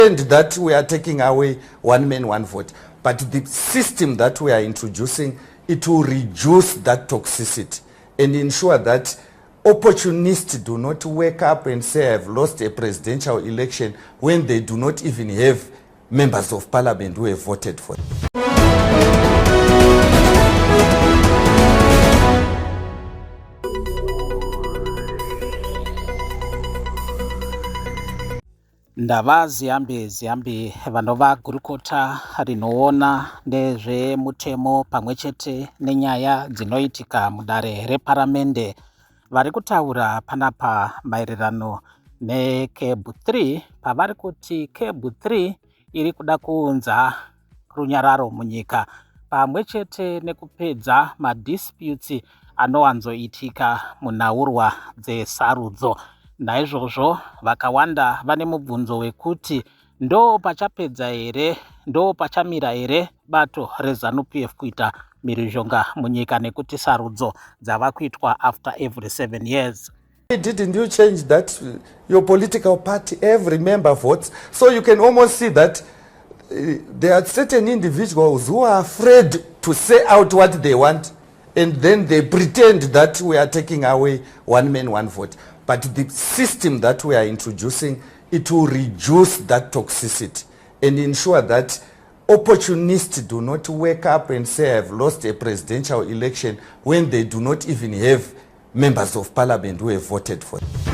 And that we are taking away one man, one vote. But the system that we are introducing, it will reduce that toxicity and ensure that opportunists do not wake up and say I've lost a presidential election when they do not even have members of parliament who have voted for them. Ndava Ziyambi vanova gurukota rinoona nezvemutemo pamwechete nenyaya dzinoitika mudare reparamende vari kutaura panapa maererano neCAB3 pavari kuti CAB3 iri kuda kuunza runyararo munyika pamwechete nekupedza madisputes anowanzoitika munhaurwa dzesarudzo. Naizvozvo vakawanda vane mubvunzo wekuti ndo pachapedza here, ndo pachamira here bato reZANU-PF kuita mhirizhonga munyika nekuti sarudzo dzava kuitwa after every 7 years. Didn't you change that your political party every member votes? So you can almost see that there are certain individuals who are afraid to say out what they want, and then they pretend that we are taking away one man, one vote. But the system that we are introducing, it will reduce that toxicity and ensure that opportunists do not wake up and say I've lost a presidential election when they do not even have members of parliament who have voted for them.